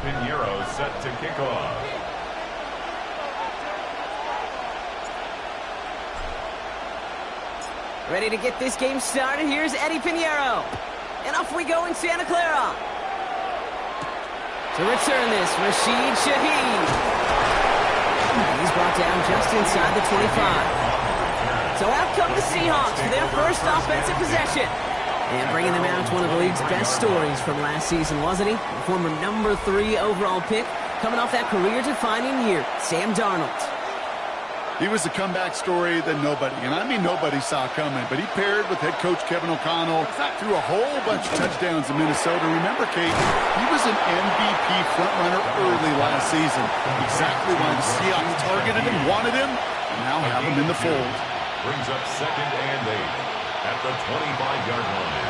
Pinheiro set to kick off. Ready to get this game started. Here's Eddie Pinheiro. And off we go in Santa Clara. To return this, Rashid Shaheed. He's brought down just inside the 25. So out come the Seahawks for their first offensive possession. And bringing them out to one of the league's best stories from last season, wasn't he? The former number 3 overall pick, coming off that career-defining year, Sam Darnold. He was a comeback story that nobody, and I mean nobody, saw coming. But he paired with head coach Kevin O'Connell, threw a whole bunch of touchdowns in Minnesota. Remember, Kate, he was an MVP frontrunner early last season. Exactly why the Seahawks targeted him, wanted him, and now have him in the fold. Brings up 2nd and 8 at the 25-yard line.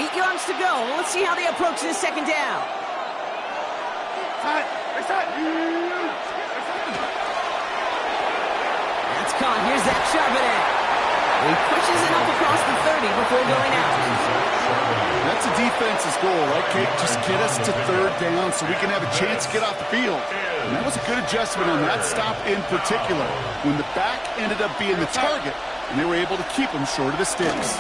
8 yards to go. Let's see how they approach this second down. That's caught. Here's Zach Charbonnet. He pushes it up across the 30 before going out. That's a defense's goal, right, Kate? Just get us to 3rd down so we can have a chance to get off the field. And that was a good adjustment on that stop in particular, when the back ended up being the target, and they were able to keep him short of the sticks.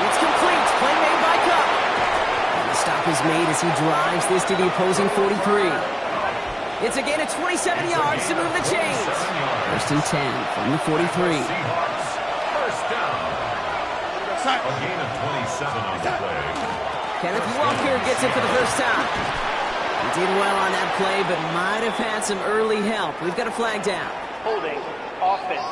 It's complete. Play made by Cup. And the stop is made as he drives this to the opposing 43. It's a gain of 27 yards to move the chains. 1st and 10 from the 43. Seahawks, first down. A gain of 27 on the play. Kenneth Walker gets it for the first time. He did well on that play, but might have had some early help. We've got a flag down. Holding offense.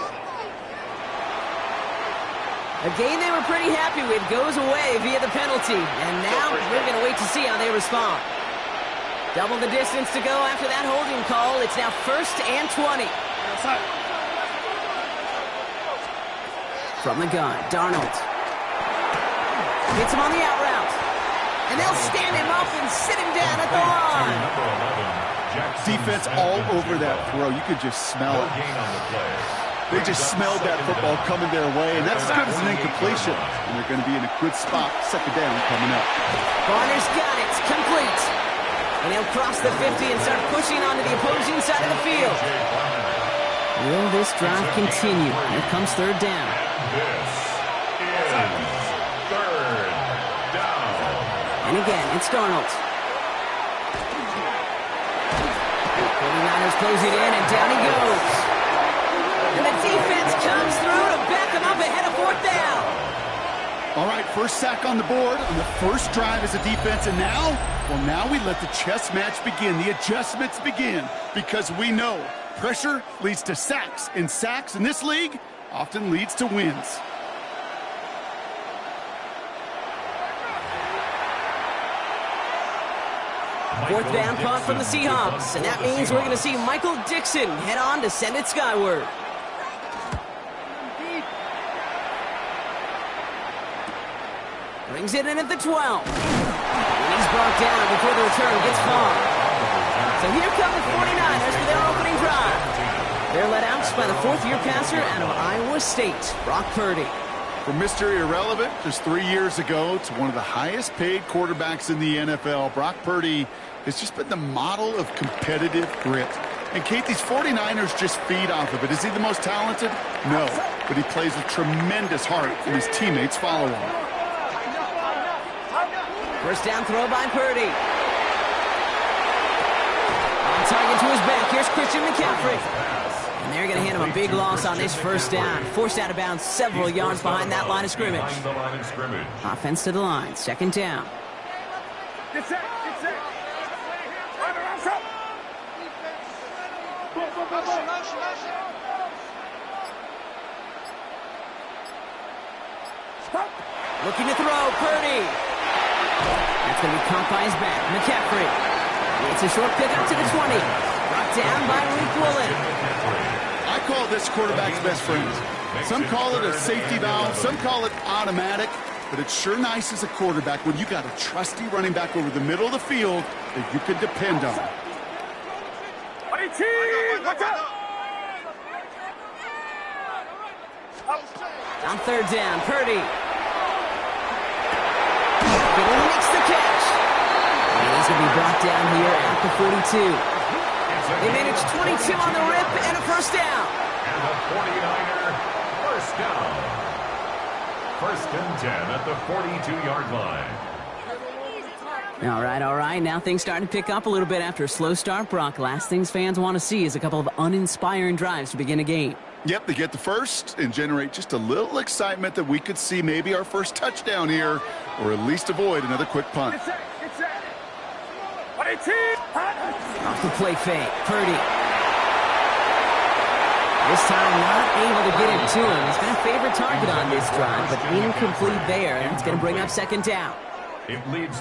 A game they were pretty happy with goes away via the penalty. And now we're going to wait to see how they respond. Double the distance to go after that holding call. It's now 1st and 20. From the gun, Darnold. Hits him on the out route. And they'll stand him up and sit him down at the line. Defense all over that throw. You could just smell it. They just smelled that football coming their way, and that's as good as an incompletion. And they're going to be in a good spot. 2nd down coming up. Garner's got it. Complete. And he'll cross the 50 and start pushing onto the opposing side of the field. Will this drive continue? Here comes 3rd down. This is 3rd down. And again, it's Darnold. 49ers close it in, and down he goes. And the defense comes through to back him up ahead of 4th down. All right, first sack on the board on the first drive as a defense, and now we let the chess match begin. The adjustments begin, because we know pressure leads to sacks, and sacks in this league often leads to wins. Fourth down punt from the Seahawks, and that means we're going to see Michael Dixon head on to send it skyward. Brings it in at the 12. And he's brought down before the return gets far. So here come the 49ers for their opening drive. They're led out by the 4th-year passer out of Iowa State, Brock Purdy. From Mr. Irrelevant just 3 years ago to one of the highest-paid quarterbacks in the NFL, Brock Purdy has just been the model of competitive grit. And, Kate, these 49ers just feed off of it. Is he the most talented? No, but he plays with tremendous heart, and his teammates follow him. First down throw by Purdy. On target to his back. Here's Christian McCaffrey. And they're going to hand him a big loss on this first down. Forced out of bounds several yards behind that line of scrimmage. Offense to the line. 2nd down. Get set. Get set. Looking to throw. Purdy. That's going to be caught by his back. McCaffrey. It's a short pick up to the 20. Brought down by Rick Woolen. I call this quarterback's best friend. Some call it a safety valve. Some call it automatic. But it's sure nice as a quarterback when you got a trusty running back over the middle of the field that you can depend on. On 3rd down, Purdy. He's going to be brought down here at the 42. They managed 22 on the rip and a first down. And the 49er first down. First and 10 at the 42-yard line. All right. Now things starting to pick up a little bit after a slow start, Brock. Last things fans want to see is a couple of uninspiring drives to begin a game. Yep, they get the first and generate just a little excitement that we could see maybe our first touchdown here, or at least avoid another quick punt. Off the play fake, Purdy. This time not able to get it to him. He's been a favorite target on this drive, but incomplete there, and it's going to bring up second down.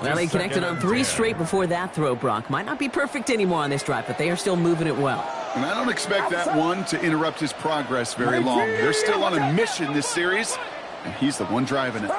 Well, he connected on 3 straight before that throw, Brock. Might not be perfect anymore on this drive, but they are still moving it well. And I don't expect that one to interrupt his progress very long. They're still on a mission this series, and he's the one driving it.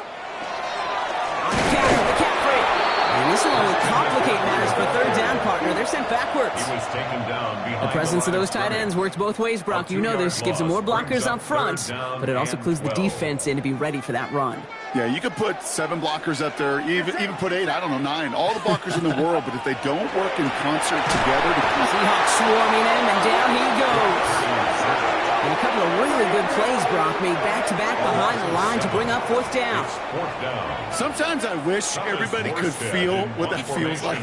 And this will only complicate matters for third down, partner. They're sent backwards. He was taken down behind the presence of those tight ends works both ways, Brock. You know this. Gives them more blockers up front, but it also clues the defense in to be ready for that run. Yeah, you could put 7 blockers up there, even put 8, I don't know, 9. All the blockers in the world, but if they don't work in concert together... Seahawks swarming him, and down he goes. And a couple of really good plays, Brock, made back-to-back behind the line to bring up fourth down. Sometimes I wish everybody could feel what that feels like.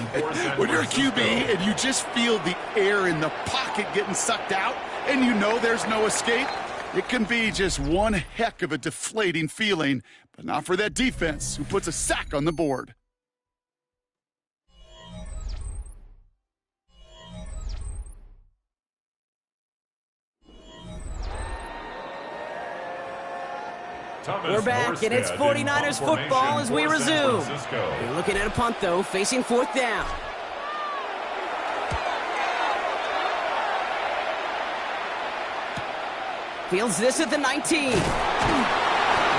When you're a QB and you just feel the air in the pocket getting sucked out, and you know there's no escape, it can be just one heck of a deflating feeling, but not for that defense who puts a sack on the board. We're back, and it's 49ers football as we resume. We're looking at a punt, though, facing fourth down. Fields this at the 19.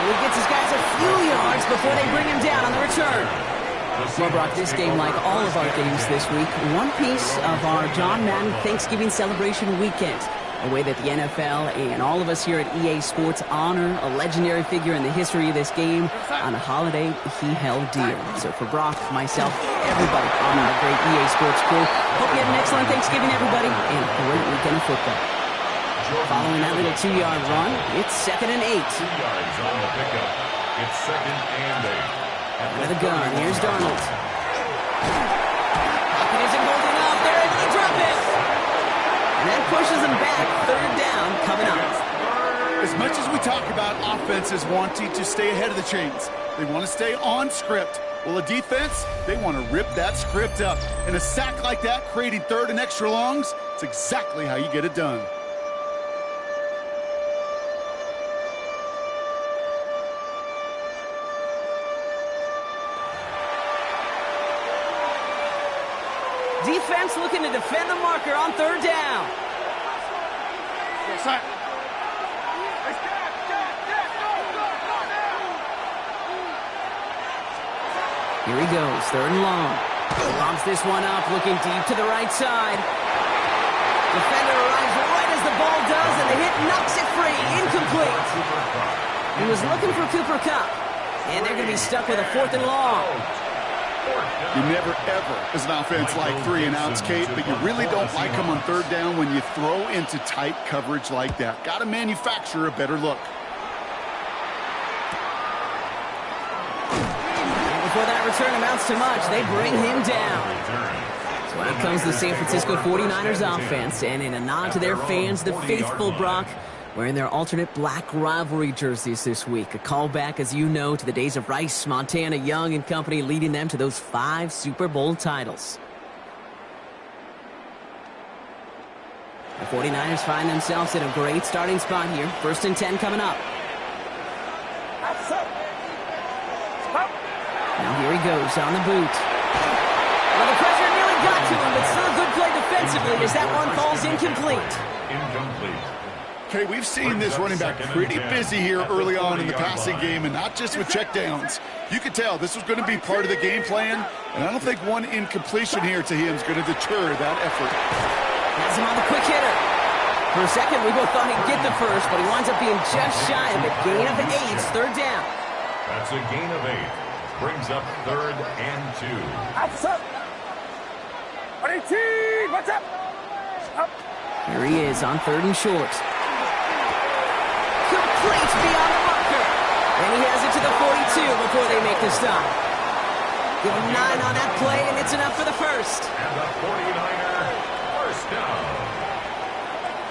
And he gets his guys a few yards before they bring him down on the return. Well, Brock, this game, like all of our games this week, one piece of our John Madden Thanksgiving celebration weekend. A way that the NFL and all of us here at EA Sports honor a legendary figure in the history of this game on a holiday he held dear. So for Brock, myself, everybody on our great EA Sports crew, hope you had an excellent Thanksgiving, everybody, and a great weekend of football. Following that little 2-yard run, it's 2nd and 8. 2 yards on the pickup. It's 2nd and 8. With a gun, here's Darnold. Pocket isn't holding up. They're able to drop it. And that pushes them back. Third down coming up. As much as we talk about offenses wanting to stay ahead of the chains, they want to stay on script. Well, a defense, they want to rip that script up. And a sack like that, creating third and extra longs, it's exactly how you get it done. Defense looking to defend the marker on third down. Here he goes, 3rd and long. Lobs this one up, looking deep to the right side. Defender arrives right as the ball does, and the hit knocks it free. Incomplete. He was looking for Cooper Kupp, and they're going to be stuck with a 4th and long. You never, ever, as an offense, like 3-and-outs, Kate, but you really don't like them on third down when you throw into tight coverage like that. Got to manufacture a better look. And before that return amounts to much, they bring him down. So out comes the San Francisco 49ers offense, and in a nod to their fans, the faithful, Brock, wearing their alternate black rivalry jerseys this week. A callback, as you know, to the days of Rice, Montana, Young, and company, leading them to those 5 Super Bowl titles. The 49ers find themselves in a great starting spot here. 1st and 10 coming up. Now here he goes on the boot. Well, the pressure nearly got to him, but still a good play defensively as that one falls incomplete. Incomplete. Okay, we've seen this running back pretty busy here early on in the passing game, and not just with checkdowns. You could tell this was going to be part of the game plan, and I don't think one incompletion here to him is going to deter that effort. Has him on the quick hitter. For a second, we both thought he'd get the first, but he winds up being just shy of it. Gain of 8, 3rd down. That's a gain of 8. Brings up 3rd and 2. 18, what's up? Up. Here he is on 3rd and short. Complete beyond the marker. And he has it to the 42 before they make the stop. Give him 9 on that play, and it's enough for the first. And the 49er, first down.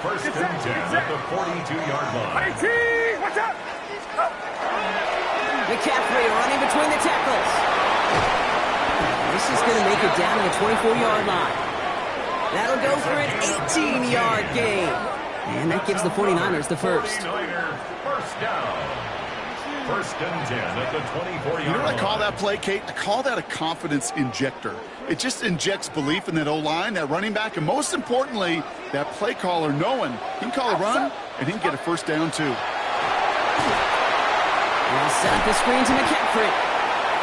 First and 10 at the 42-yard line. 18, what's up? Up. McCaffrey running between the tackles. This is going to make it down to the 24-yard line. That'll go for an 18-yard gain. And that gives the 49ers the first. 49er, first down. First and 10 at the 24-yard line. You know what I call that play, Kate? I call that a confidence injector. It just injects belief in that O-line, that running back, and most importantly, that play caller knowing he can call a run and he can get a first down too. Well, set up the screen to McCaffrey.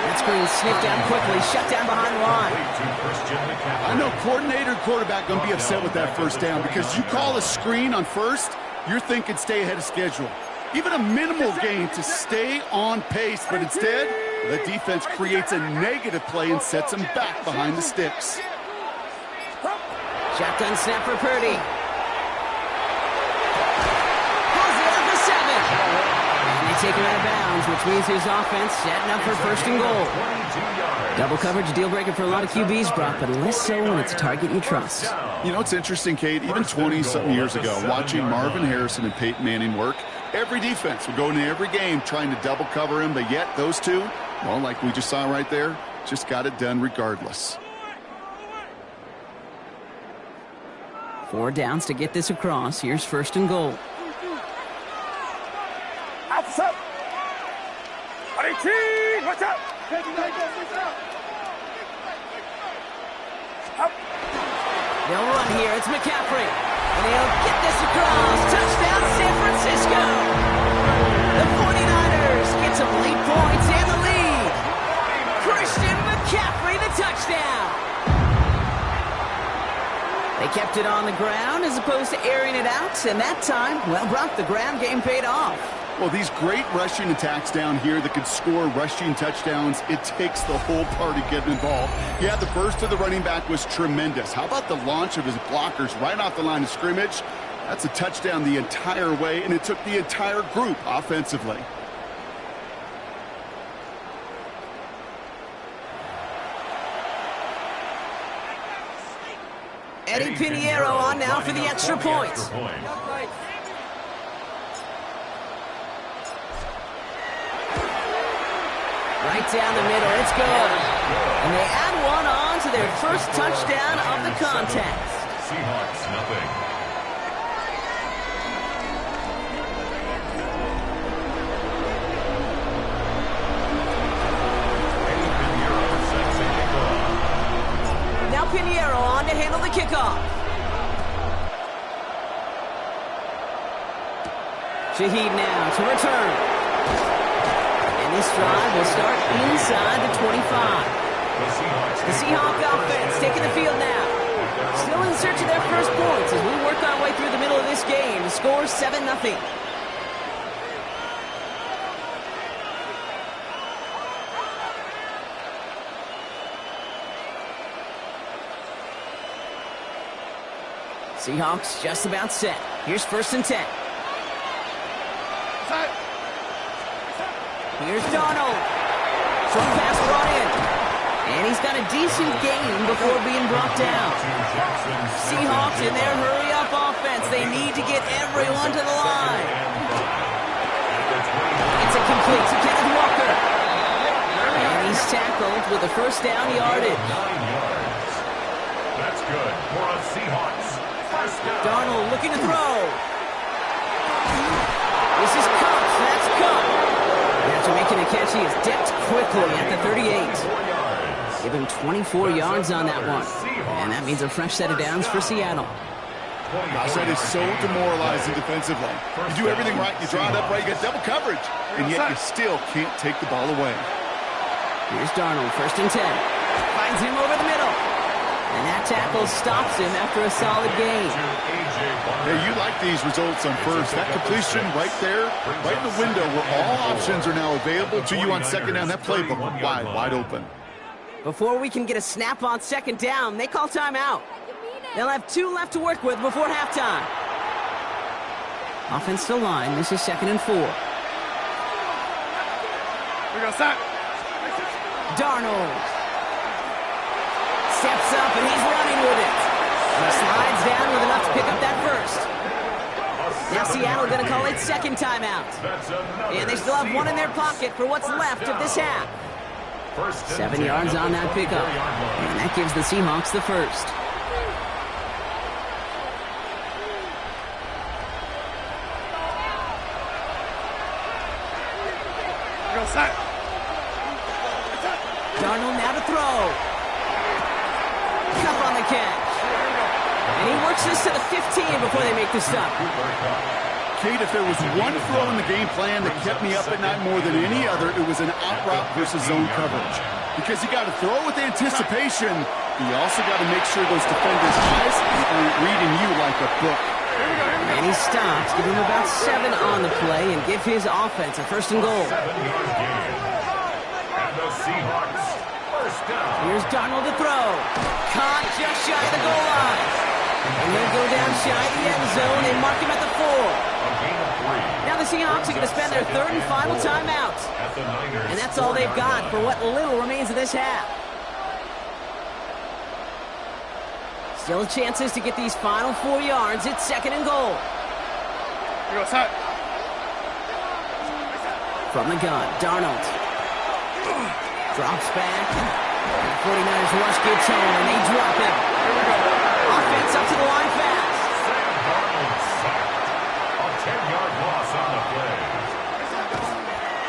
That screen sniffed out quickly, shut down behind the line. I know coordinator and quarterback going to be upset with that first down because you call a screen on first, you're thinking stay ahead of schedule. Even a minimal gain to stay on pace, but instead, the defense creates a negative play and sets them back behind the sticks. Shotgun snap for Purdy. Pulls it up for 7. And they take him out of bounds, which means his offense setting up for first and goal. Double coverage, deal breaker for a lot of QBs, Brock, but less so when it's a target you trust. You know, it's interesting, Kate, even 20-something years ago, watching Marvin Harrison and Peyton Manning work, every defense would go into every game trying to double cover him, but yet those two, well, like we just saw right there, just got it done regardless. 4 downs to get this across. Here's first and goal. Outside. 18, what's up? Up. They'll run here. It's McCaffrey. And he'll get this across. Touchdown, San Francisco. The 49ers get some late points and the lead. Christian McCaffrey, the touchdown. They kept it on the ground as opposed to airing it out. And that time, well, Brock, the ground game paid off. Well, these great rushing attacks down here that could score rushing touchdowns, it takes the whole party getting involved. Yeah, the burst of the running back was tremendous. How about the launch of his blockers right off the line of scrimmage? That's a touchdown the entire way, and it took the entire group offensively. Eddie Pinheiro on now for the extra point. Right down the middle, it's good. And they add one on to their first touchdown of the contest. Seahawks, nothing. Now Pinheiro on to handle the kickoff. Shaheed now to return. And this drive will start inside the 25. The Seahawk offense taking the field now. Still in search of their first points as we work our way through the middle of this game. The score is 7-0. Seahawks just about set. Here's first and 10. Here's Donald. Short pass brought in. And he's got a decent gain before being brought down. Seahawks in their hurry-up offense. They need to get everyone to the line. It's a complete to Kenneth Walker. And he's tackled with a first down yardage. 9 yards. That's good for a Seahawks. First down. Darnold looking to throw. This is Cox. That's Cox. After making a catch, he is dipped quickly at the 38. Give him 24 yards on that one. And that means a fresh set of downs for Seattle. Gosh, that is so demoralizing defensively. You do everything right, you draw it up right, you get double coverage, and yet you still can't take the ball away. Here's Darnold, first and 10. Finds him over the middle. And that tackle stops him after a solid gain. Hey, you like these results on first. That completion right there, right in the window where all options are now available to you on second down. That playbook wide open. Before we can get a snap on second down, they call timeout. They'll have 2 left to work with before halftime. Offensive line, this is 2nd and 4. We go sack. Darnold steps up and he's running with it. And he slides down with enough to pick up that first. Now Seattle going to call it second timeout. And they still have 1 in their pocket for what's left of this half. 7 yards on that pickup. And that gives the Seahawks the first. Go sack. Darnold now to throw. Cup on the catch. And he works this to the 15 before they make the stop. Kate, if there was one throw in the game plan that kept me up at night more than any other, it was an out route versus zone coverage. Because you got to throw with anticipation, you also got to make sure those defenders' eyes aren't reading you like a book. And he stops, give him about 7 on the play, and give his offense a 1st and goal. And the Seahawks, first down. Here's Darnold to throw. Caught just shy of the goal line. And he'll go down shy of the end zone and mark him at the 4. Now the Seahawks are going to spend their 3rd and final timeout. And that's all they've got for what little remains of this half. Still chances to get these final 4 yards. It's 2nd and goal. We go sack. From the gun, Darnold drops back. The 49ers rush gets home, and they drop him. Offense up to the line fast. A 10-yard loss on the play.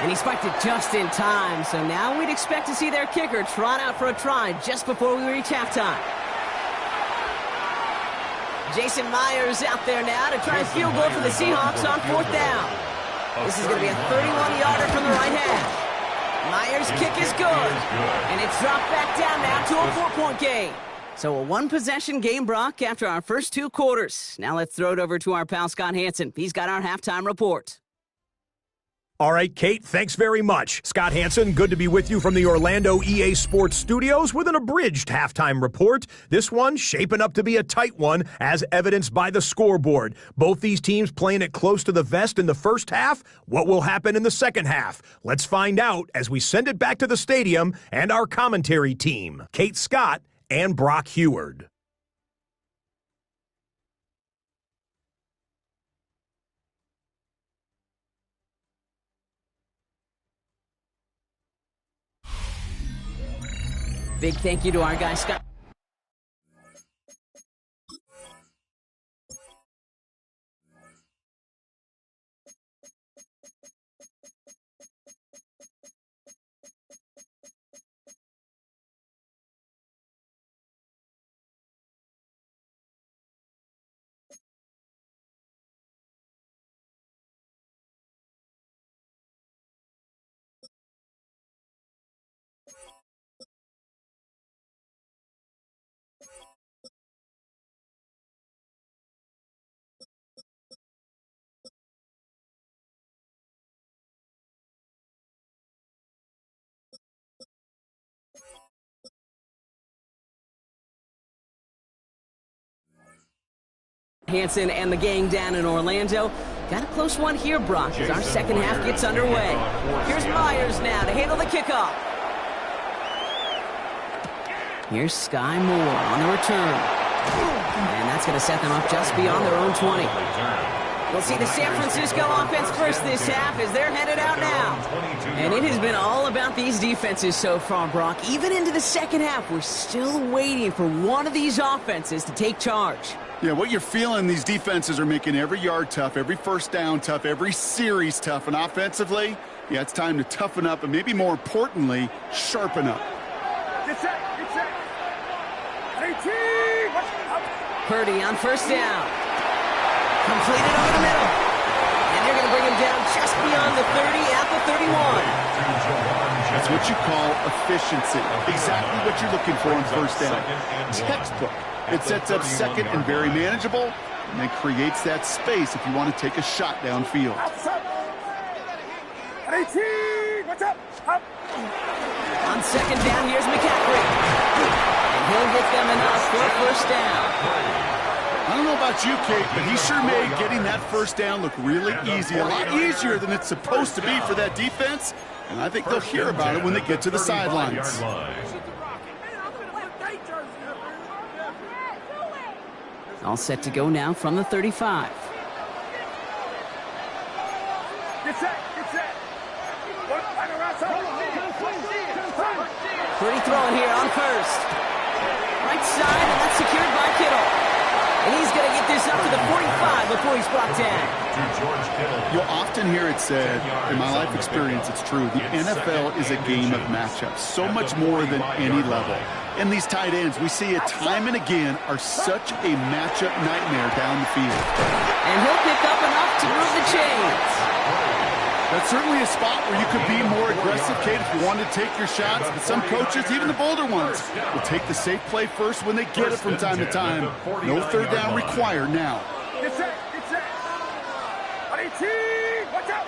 And he spiked it just in time, so now we'd expect to see their kicker trot out for a try just before we reach halftime. Jason Myers out there now to try a field goal for the Seahawks on 4th down. This is going to be a 31-yarder from the right half. Myers' kick is good, and it's dropped back down now to a 4-point game. So a 1-possession game, Brock, after our first 2 quarters. Now let's throw it over to our pal Scott Hansen. He's got our halftime report. All right, Kate, thanks very much. Scott Hansen, good to be with you from the Orlando EA Sports Studios with an abridged halftime report. This one shaping up to be a tight one, as evidenced by the scoreboard. Both these teams playing it close to the vest in the first half. What will happen in the second half? Let's find out as we send it back to the stadium and our commentary team, Kate Scott and Brock Heward. Big thank you to our guy, Scott. Hansen and the gang down in Orlando. Got a close one here, Brock, as our second half gets underway. Here's Myers now to handle the kickoff. Here's Sky Moore on the return. And that's going to set them up just beyond their own 20. We'll see the San Francisco offense first this half as they're headed out now. And it has been all about these defenses so far, Brock. Even into the second half, we're still waiting for one of these offenses to take charge. Yeah, what you're feeling, these defenses are making every yard tough, every first down tough, every series tough. And offensively, yeah, it's time to toughen up and maybe more importantly, sharpen up. Get set. Get set. 18. Purdy on first down. Completed over the middle. And they're going to bring him down just beyond the 30 at the 31. That's what you call efficiency. Exactly what you're looking for in first down. Textbook. It sets up second and very manageable, and then creates that space if you want to take a shot downfield. Watch out! Up! On second down, here's McCaffrey. And he'll get them enough for a first down. I don't know about you, Kate, but he sure made getting that first down look really easy. A lot easier than it's supposed to be for that defense. And I think they'll hear about it when they get to the sidelines. All set to go now from the 35. Get set! Get set! Purdy throwing here on first. Right side, and that's secured by Kittle. And he's going to get this up to the 45 before he's brought down. You'll often hear it said, in my life experience, it's true, the NFL is a game of matchups, so much more than any level. And these tight ends, we see it time and again, are such a matchup nightmare down the field. And he'll pick up enough to move the chains. That's certainly a spot where you could be more aggressive, Kate, if you wanted to take your shots. But some coaches, even the bolder ones, will take the safe play first when they get it from time to time. No third down required now. Get set! Get set! Watch out!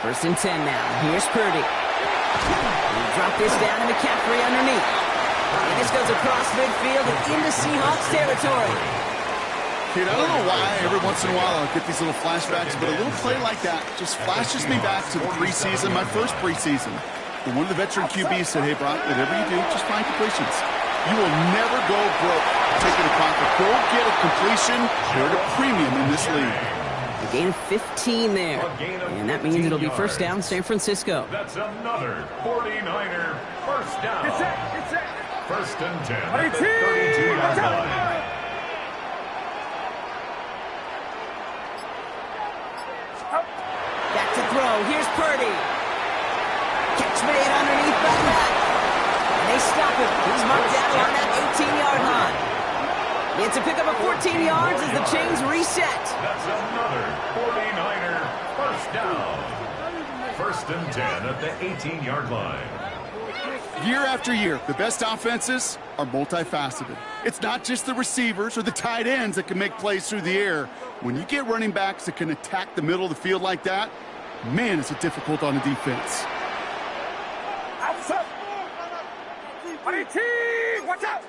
First and 10 now. Here's Purdy. He'll drop this down to McCaffrey underneath. And this goes across midfield and into Seahawks territory. Kate, I don't know why every once in a while I'll get these little flashbacks, but a little play like that just flashes me back to the preseason, my first preseason. And one of the veteran QBs said, hey, Brock, whatever you do, just find completions. You will never go broke taking a profit. Go get a completion. They're at a premium in this league. A gain of 15 there. And that means it'll be first down San Francisco. That's another 49er first down. Get set! Get set! First and 10 at the 32-yard line. Back to throw. Here's Purdy. Catch made underneath by Matt. And they stop him. He's marked down on that 18-yard line. It's a pickup of 14 yards as the chains reset. That's another 49er first down. First and 10 at the 18-yard line. Year after year, the best offenses are multifaceted. It's not just the receivers or the tight ends that can make plays through the air. When you get running backs that can attack the middle of the field like that, man, is it difficult on the defense. Outside! Watch out!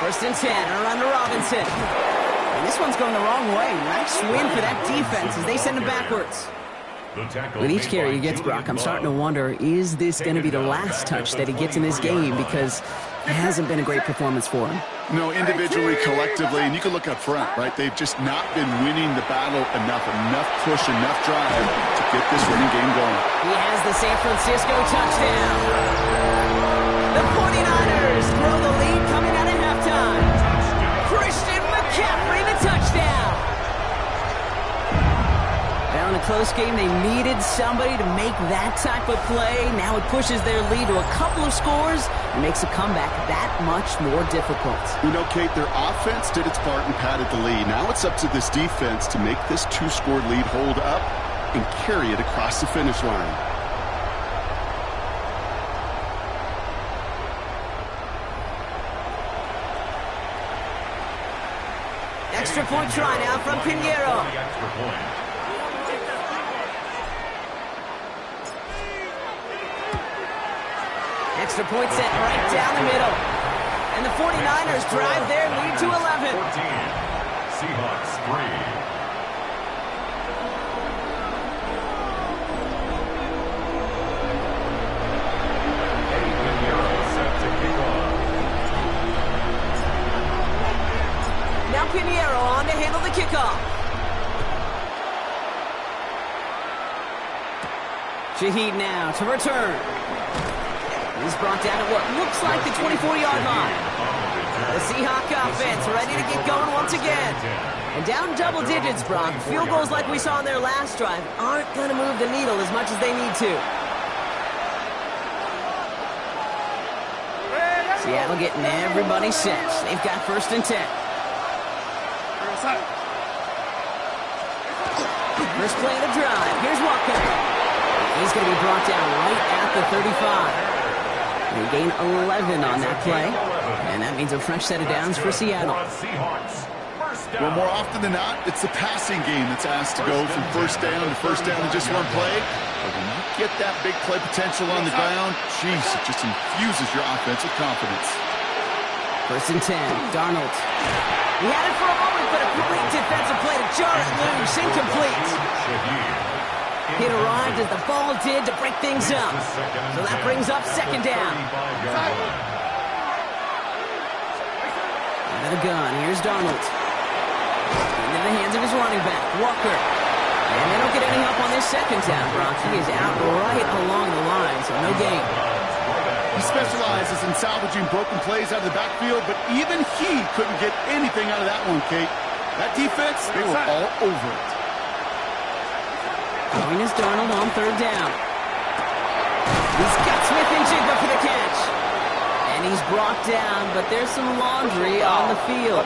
First and 10, around to Robinson. And this one's going the wrong way. Nice win for that defense as they send him backwards. With each carry he gets, Brock, I'm starting to wonder, is this going to be the last touch that he gets in this game? Because it hasn't been a great performance for him. No, individually, collectively, and you can look up front, right? They've just not been winning the battle enough push, enough drive to get this winning game going. He has the San Francisco touchdown. The 49ers throw the lead coming out of halftime. Christian McCaffrey, the touchdown. Now in a close game, they needed somebody to make that type of play. Now it pushes their lead to a couple of scores and makes a comeback that much more difficult. You know, Kate, their offense did its part and padded the lead. Now it's up to this defense to make this two-score lead hold up and carry it across the finish line. Extra point try now from Pinheiro. Extra point set right down the middle. And the 49ers drive their lead to 11. 14. Seahawks 3. Pinheiro on to handle the kickoff. Shaheed now to return. He's brought down at what looks like the 24-yard line. The Seahawk offense ready to get going once again. And down double digits, Brock. Field goals like we saw in their last drive aren't going to move the needle as much as they need to. Seattle getting everybody set. They've got first and 10. First play of the drive. Here's Walker. He's going to be brought down right at the 35. They gain 11 on that play. And that means a fresh set of downs for Seattle. Seahawks. First down. Well, more often than not, it's the passing game that's asked to go from first down in just one play. But when you get that big play potential on the ground, geez, it just infuses your offense with confidence. 1st and 10, Darnold. He had it for a moment, but a complete defensive play to jar it loose. Incomplete. It arrived as the ball did to break things up. So that brings up 2nd down. Out of the gun, here's Darnold. Into the hands of his running back, Walker. And they don't get any help on this 2nd down, Brock. He is out right along the line, so no gain. He specializes in salvaging broken plays out of the backfield, but even he couldn't get anything out of that one, Kate. That defense, they were all over it. Going is Darnold on 3rd down. He's got Smith and Jigba for the catch. And he's brought down, but there's some laundry on the field.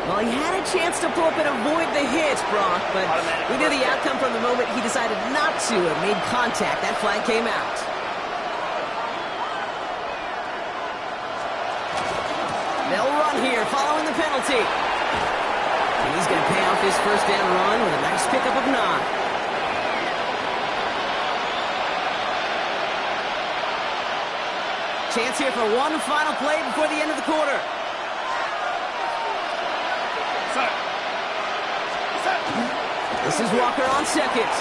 Well, he had a chance to pull up and avoid the hit, Brock, but we knew the outcome from the moment he decided not to and made contact. That flag came out. They'll run here following the penalty. And he's going to pay off his 1st down run with a nice pickup of 9. Chance here for one final play before the end of the quarter. This is Walker on 2nd.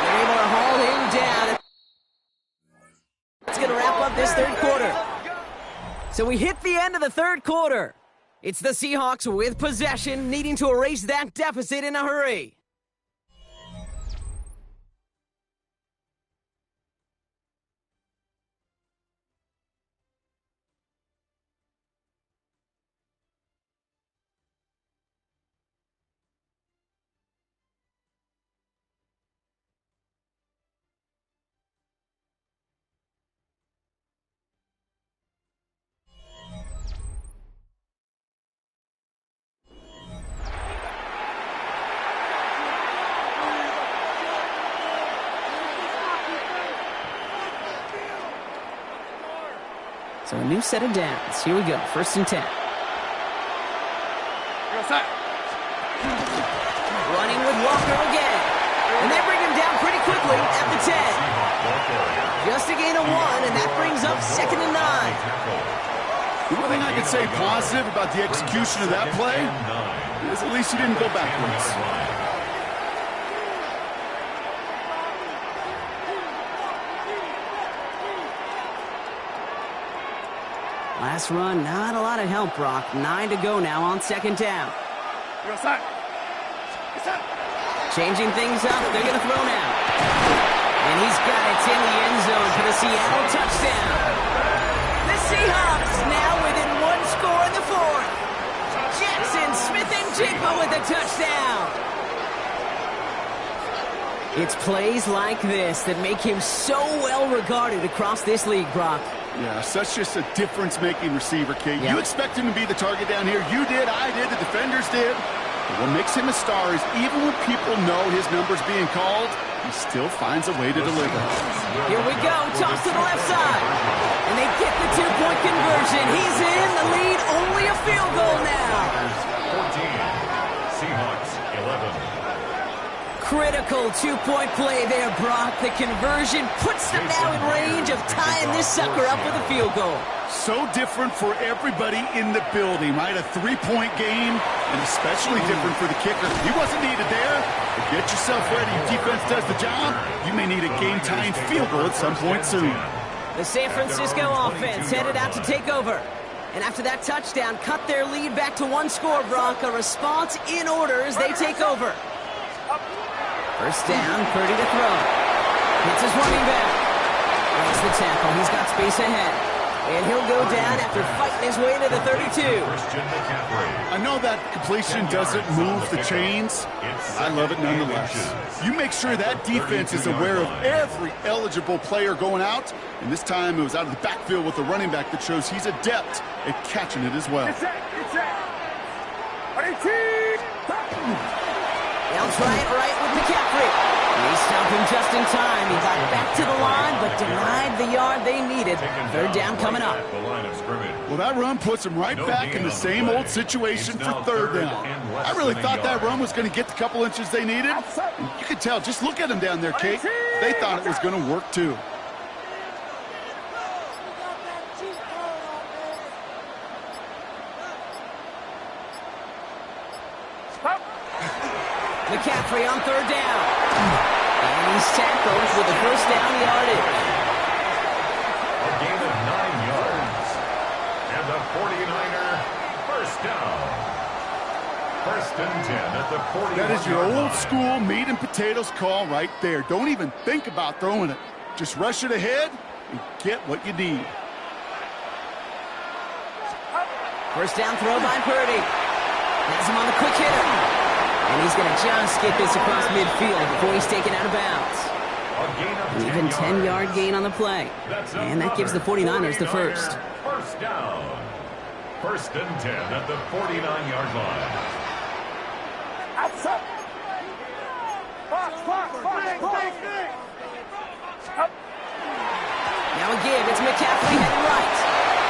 They're able to haul him down. It's going to wrap up this 3rd quarter. So we hit the end of the 3rd quarter. It's the Seahawks with possession, needing to erase that deficit in a hurry. So a new set of downs. Here we go. 1st and 10. Running with Walker again. And they bring him down pretty quickly at the 10. Just a gain of 1, and that brings up 2nd and 9. The one thing I could say positive about the execution of that play is at least he didn't go backwards. Last run, not a lot of help, Brock. 9 to go now on 2nd down. Changing things up, they're going to throw now. And he's got it in the end zone for the Seattle touchdown. The Seahawks now within 1 score in the 4th. Jackson, Smith, and Jigba with the touchdown. It's plays like this that make him so well regarded across this league, Brock. Yeah, such just a difference-making receiver, Kate. Yeah. You expect him to be the target down here. You did, I did, the defenders did. But what makes him a star is even when people know his number's being called, he still finds a way to deliver. Here we go, toss to the left side. And they get the 2-point conversion. He's in the lead, only a field goal now. 14, Seahawks 11. Critical 2-point play there, Brock. The conversion puts them now in range of tying this sucker up with a field goal. So different for everybody in the building, right? A 3-point game, and especially different for the kicker. He wasn't needed there, but get yourself ready. If defense does the job, you may need a game-tying field goal at some point soon. The San Francisco offense headed out to take over. And after that touchdown, cut their lead back to 1 score, Brock. A response in order as they take over. 1st down, Purdy to throw. Hits his running back. Breaks the tackle. He's got space ahead. And he'll go down after fighting his way to the 32. I know that completion doesn't move the chains. I love it nonetheless. You make sure that defense is aware of every eligible player going out. And this time it was out of the backfield with the running back that shows he's adept at catching it as well. They'll try it right with McCaffrey. They stopped him just in time. He got back to the line, but denied the yard they needed. Third down coming up. Well, that run puts him right back in the same old situation for third down. I really thought that run was going to get the couple inches they needed. You could tell, just look at them down there, Kate. They thought it was going to work too. McCaffrey on third down. And he's tackled with the first down yardage. A gain of 9 yards. And the 49er first down. First and 10 at the 49. That is your old school meat and potatoes call right there. Don't even think about throwing it. Just rush it ahead and get what you need. First down throw by Purdy. Has him on the quick hitter. And he's going to just get this across midfield before he's taken out of bounds. An even 10-yard gain on the play. And that gives the 49ers the first. First down. First and 10 at the 49-yard line. Outside. Now a give. It's McCaffrey heading right.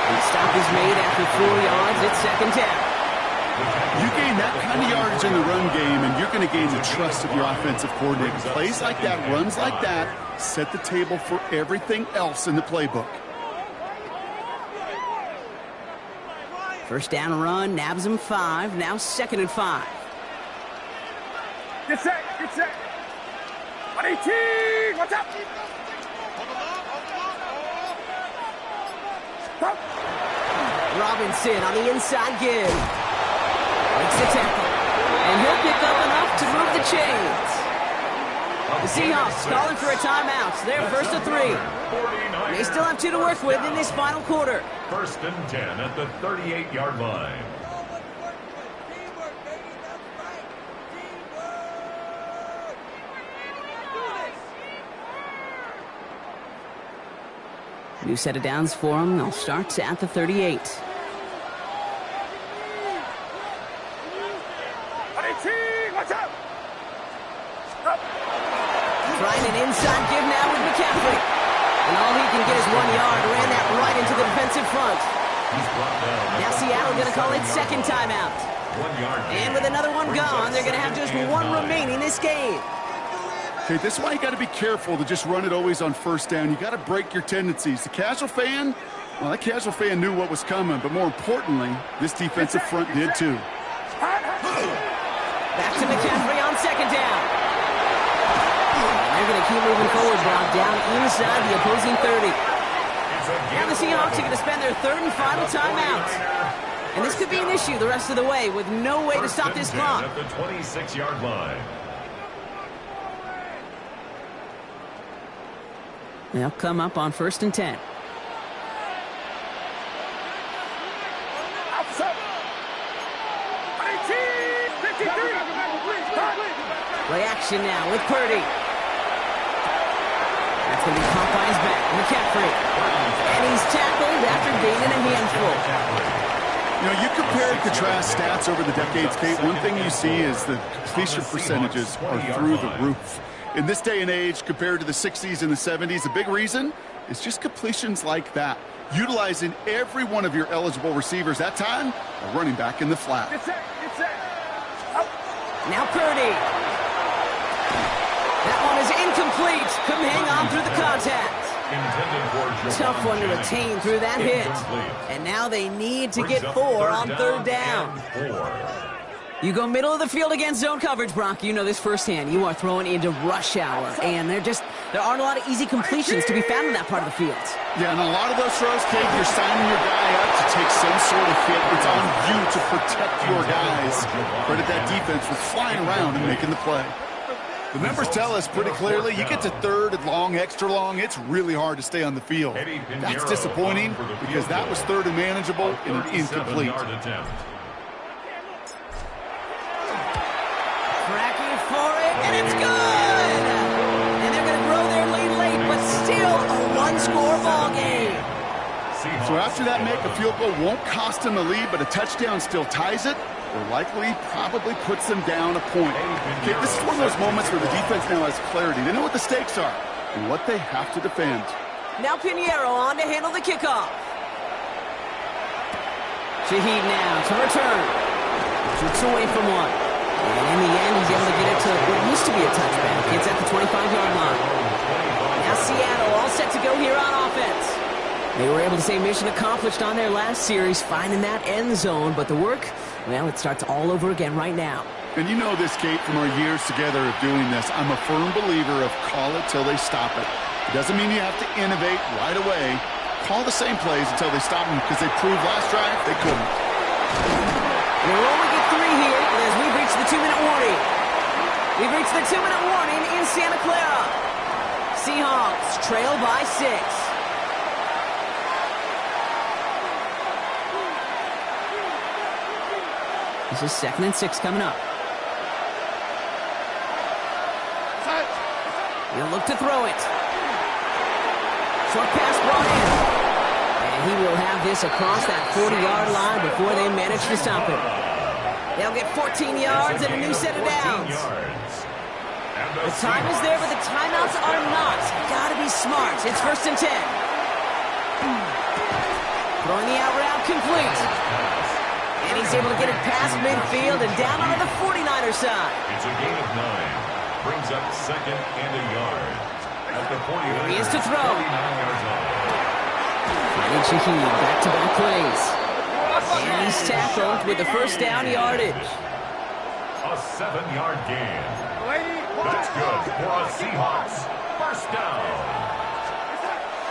And the stop is made after 4 yards. It's second down. You gain that kind of yardage in the run game, and you're going to gain the trust of your offensive coordinator. Plays like that, runs like that, set the table for everything else in the playbook. First down run, nabs him 5. Now second and 5. Get set, get set. 118, watch out. Robinson on the inside give. Makes the tackle. And he'll pick up enough to move the chains. The Seahawks calling for a timeout. They're first to 3. They still have 2 to work with in this final quarter. First and 10 at the 38-yard line. New set of downs for them. They'll start at the 38. Trying an inside give now with McCaffrey. And all he can get is 1 yard. Ran that right into the defensive front. Now Seattle going to call it second timeout. 1 yard. And with another one gone, they're going to have just 1 remaining this game. Okay, this is why you got to be careful to just run it always on first down. You got to break your tendencies. The casual fan, well, that casual fan knew what was coming, but more importantly, this defensive front did too. Back to McCaffrey on second down. They're going to keep moving forward, Brock, down inside the opposing 30. Now the Seahawks are going to spend their third and final timeout. And this could be an issue the rest of the way with no way to stop this clock. At the 26-yard line. They'll come up on first and 10. Play action now with Purdy. That's going to be caught by his back. McCaffrey. And he's tackled after gaining a handful. You know, you compare and contrast stats over the decades, Kate. One thing you see is the completion percentages are through the roof. In this day and age, compared to the 60s and the 70s, a big reason is just completions like that. Utilizing every one of your eligible receivers that time, a running back in the flat. Now Purdy. That one is incomplete. Couldn't hang on through the contact. Tough one to retain through that hit. And now they need to get 4 on third down. You go middle of the field against zone coverage, Brock. You know this firsthand. You are throwing into rush hour. And there aren't a lot of easy completions to be found in that part of the field. Yeah, and a lot of those throws, Kate, you're signing your guy up to take some sort of hit. It's on you to protect your guys. Credit that defense for flying around and making the play. The numbers tell us pretty clearly, you get to third and long, extra long, it's really hard to stay on the field. That's disappointing because that was third and manageable and an incomplete. Tracking for it, and it's good! And they're going to grow their lead late, but still a one-score ball game. So after that make, a field goal won't cost them the lead, but a touchdown still ties it. or likely probably puts them down a point. Okay, this is one of those moments where the defense now has clarity. They know what the stakes are and what they have to defend. Now Pinheiro on to handle the kickoff. Shaheed now to return. Shoots away from one. And in the end, he's able to get it to what used to be a touchback. It's at the 25-yard line. Now Seattle all set to go here on offense. They were able to say mission accomplished on their last series, finding that end zone. But the work, well, it starts all over again right now. And you know this, Kate, from our years together of doing this. I'm a firm believer of call it till they stop it. It doesn't mean you have to innovate right away. Call the same plays until they stop them, because they proved last drive they couldn't. We'll only get 3 here as we've reached the 2-minute warning. We've reached the 2-minute warning in Santa Clara. Seahawks trail by 6. This is 2nd and 6 coming up. He'll look to throw it. Short pass brought in. And he will have this across that 40-yard line before they manage to stop him. They'll get 14 yards and a new set of downs. The time is there, but the timeouts are not. Gotta be smart. It's 1st and 10. Throwing the out route complete. And he's able to get it past midfield and down onto the 49er side. It's a gain of 9. Brings up 2nd and a yard. At the 49. Here he is to throw. 49 yards line. Finding Shaheed, back-to-back plays. And he's tackled with the first down yardage. A 7-yard gain. That's good for a Seahawks first down.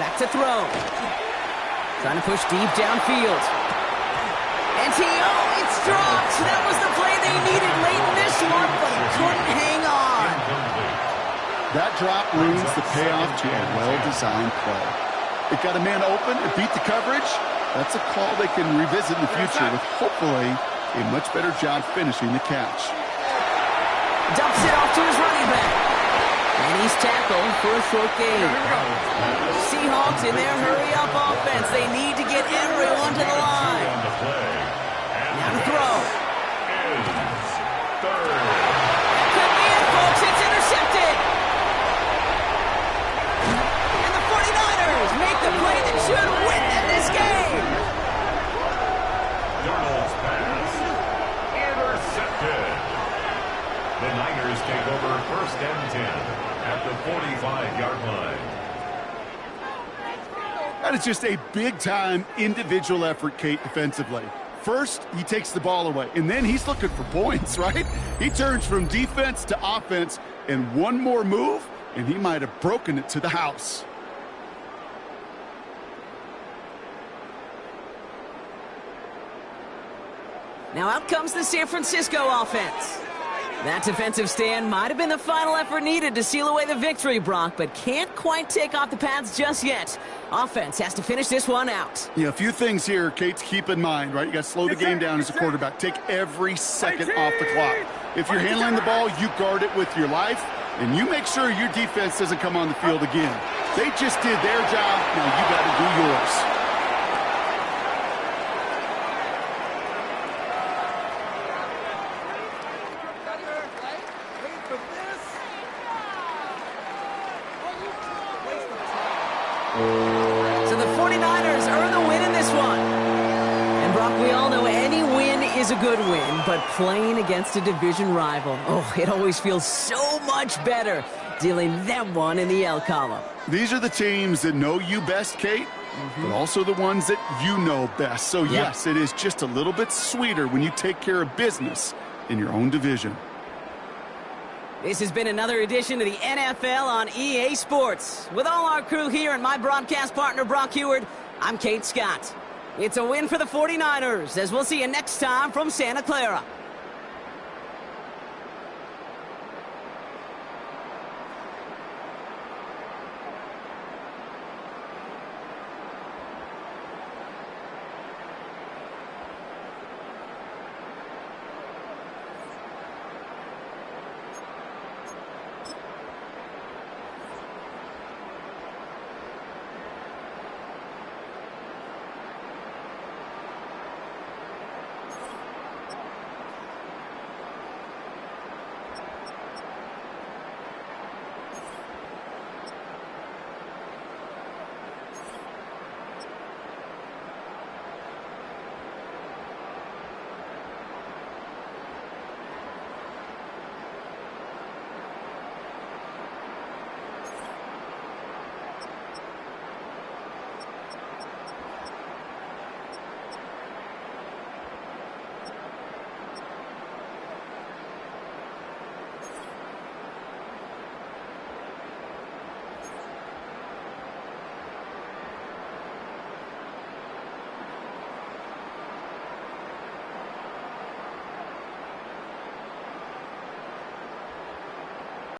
Back to throw. Trying to push deep downfield. And it's dropped. That was the play they needed late in this one, but he couldn't hang on. That drop ruins the payoff to a well-designed play. It got a man open, it beat the coverage. That's a call they can revisit in the future with hopefully a much better job finishing the catch. Dumps it off to his running back. And he's tackled for a short gain. Seahawks in their hurry-up offense. They need to get everyone to the line. Now to throw. That could be it, folks. It's intercepted. And the 49ers make the play that should win them this game. Darnold's pass. Intercepted. The Niners take over 1st and 10 at the 45-yard line. That is just a big-time individual effort, Kate, defensively. First, he takes the ball away, and then he's looking for points, right? He turns from defense to offense, and one more move, and he might have broken it to the house. Now out comes the San Francisco offense. That defensive stand might have been the final effort needed to seal away the victory, Brock, but can't quite take off the pads just yet. Offense has to finish this one out. Yeah, a few things here, Kate, to keep in mind, right? You got to slow the game down as a quarterback. Take every second off the clock. If you're handling the ball, you guard it with your life, and you make sure your defense doesn't come on the field again. They just did their job. Now you got to do yours. So the 49ers earn the win in this one. And Brock, we all know any win is a good win, but playing against a division rival, oh, it always feels so much better dealing them one in the L column. These are the teams that know you best, Kate, but also the ones that you know best. So, yes, it is just a little bit sweeter when you take care of business in your own division. This has been another edition of the NFL on EA Sports. With all our crew here and my broadcast partner, Brock Heward, I'm Kate Scott. It's a win for the 49ers, as we'll see you next time from Santa Clara.